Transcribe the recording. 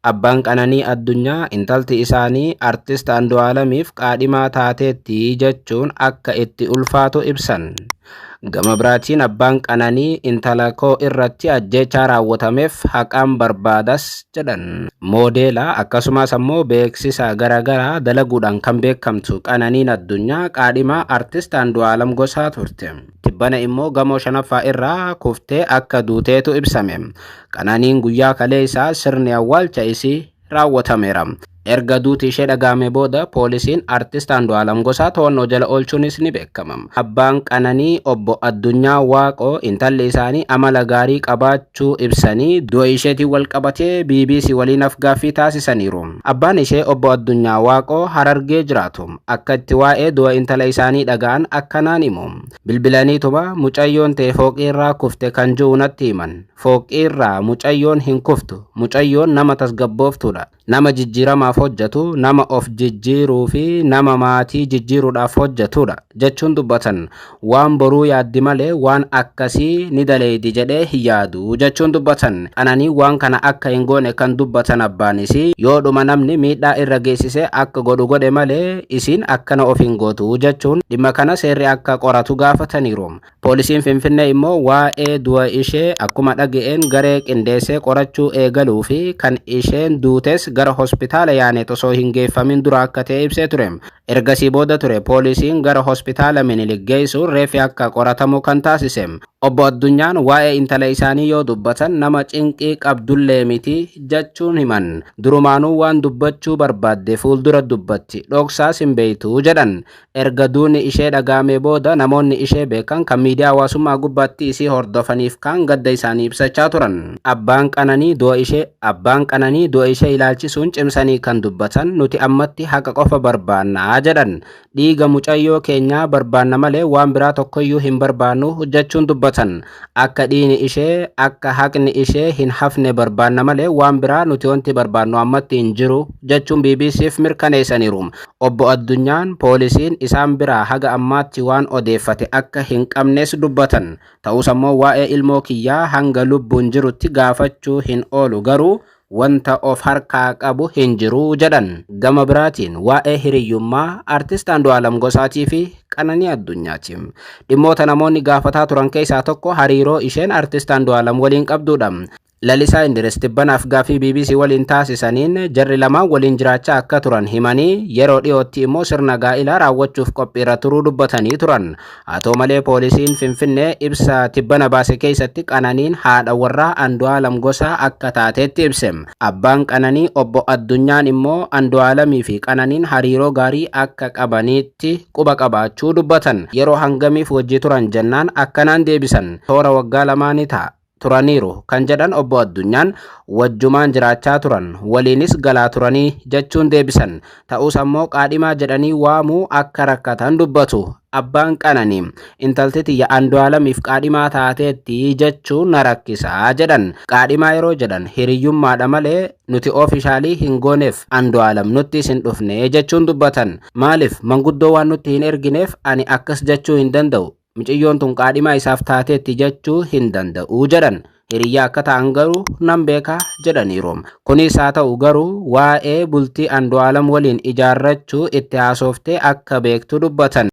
Abbaan Qananii Addunyaa intalti isaanii Artist Andu'aalamiif qaadhimaa taateetti jechuun akka itti ulfaatu ibsan. Gama biraatiin abbaan Qananii intala koo irratti ajjeechaa raawwatameef haqaan barbaadas jedhan. Moodeela akkasumas ammoo beeksisa garaagaraa dalaguudhaan kan beekamtu Qananiin Addunyaa qaadhimaa Artist Andu'aalam Gosaa turte. Tibbana immoo gamoo shanaffaa irraa kuftee akka duuteetu ibsame. Qananiin guyyaa kaleessaa sirni awwaalcha isii raawwatameera. Erga duuti ishee dhagahame booda poolisiin Artist Andu'aalam Gosaa to'annoo jala oolchuunis ni beekama. Abbaan Qananii obbo Addunyaa Waaqoo intalli isaanii amala gaarii qabaachuu ibsanii du'a isheetiin wal qabatee BBC waliin af-gaaffii taasisaniiru. Abbaan ishee obbo Addunyaa Waaqoo Harargee jiraatu. Akka itti waa'ee du'a intala isaanii dhaga'an akkanaan himu. Bilbilaniituma mucayyoon ta'e fooqii irraa kufte kan jiru natti himan. Fooqii irraa mucayyoon hin kuftu. Mucayyoon nama tasgabbooftuudha. Nama jijjiiramaaf hojjetu, nama of jijjiiruu fi nama maatii jijjiiruudhaaf hojjetudha jechuun dubbatan. Waan boruu yaaddi malee waan akkasii ni daleedi jedhee hin yaadu jechuun dubbatan. Qananii waan kana akka hin goone kan dubbatan abbaanis yoodhuma namni miidhaa irra geessise akka godhe malee isiin akkana of hin gootu jechuun dhimma kana seerri akka qoratu gaafataniiru. Poolisiin Finfinnee immoo waa'ee du'a ishee akkuma dhaga'een garee qindeessee qorachuu eegaluu fi kan isheen duutes gara hospitaala yaane osoo hin geeffamin dura akka ta'e ibsee ture. Ergasii booda ture poolisiin gara hospitaala Minilik geessuun reeffi akka qoratamu kan taasise. Obbo Addunyaan waa'ee intala isaanii yoo dubbatan nama cinqii qabdullee miti jechuun himan. Durumaanuu waan dubbachuu barbaadde fuuldura dubbatti dhoksaas hin beektu jedhan. Erga duuni ishee dhagahame booda namoonni ishee beekan kan miidiyaa hawaasummaa gubbaatti isii hordofaniif kan gadda isaanii ibsachaa turan. Abbaan Qananii du'a ishee ilaalchisuun cimsanii kan dubbatan nuti ammatti haqa qofa barbaanna jedhan. Dhiiga mucayyoo keenyaa barbaanna malee waan biraa tokkoyyuu hin barbaannu jechuun dubbatan. Akka dhiini ishee akka haqni ishee hin hafne barbaanna malee waan biraa nuti wanti barbaannu ammatti hin jiru jechuun BBCf mirkaneessaniiru. Obbo Addunyaan poolisiin isaan biraa haga ammaatti waan odeeffate akka hin qabnes dubbatan. Ta'us ammoo waa'ee ilmoo kiyyaa hanga lubbuun jirutti gaafachuu hin oolu garuu wanta of harkaa qabu hin jiru jedhan. Gama biraatiin waa'ee hiriyyummaa Artist Andu'aalam Gosaatii fi Qananii Addunyaati. Dhimmoota namoonni gaafataa turan keessaa tokko hariiroo isheen Artist Andu'aalam waliin qabdudha. Lalisaa Indiris tibbanaaf gaaffii BBC waliin taasisaniin jarri lamaan waliin jiraachaa akka turan himanii yeroo dhiyootti immoo sirna gaa'ilaa raawwachuuf qophiirra turuu dubbatanii turan. Haa ta'u malee poolisiin Finfinnee ibsa tibbana baase keessatti Qananiin haadha warraa Andu'aalam Gosaa akka taateetti ibse. Abbaan Qananii obbo Addunyaan immoo Andu'aalamii fi Qananiin hariiroo gaarii akka qabaniitti quba qabaachuu dubbatan. Yeroo hangamiif wajji turan jennaan akkanaan deebisan. Toora waggaa lamaanii ta'a turaniiru kan jedhan obbo Addunyaan wajjumaan jiraachaa turan waliinis galaa turanii jechuun deebisan. Ta'us ammoo qaadhimaa jedhanii waamuu akka rakkatan dubbatu. Abbaan Qananii intalti tiyya Andu'aalamiif qaadhimaa taateetti jechuun na rakkisaa jedhan. Qaadhimaa yeroo jedhan hiriyyummaadha malee nuti oofishaalii hin gooneef Andu'aalam nutti hin dhufne jechuun dubbatan. Maaliif manguddoo waan nutti hin ergineef ani akkas jechuu hin danda'u. Mucayyoon tun qaadhimaa isaaf taateetti jechuu hin danda'u jedhan. Hiriyyaa akka ta'an garuu nan beeka jedhaniiru. Kunis haa ta'u garuu waa'ee bultii Andu'aalam waliin ijaarrachuu itti haasoftee akka beektu dubbatan.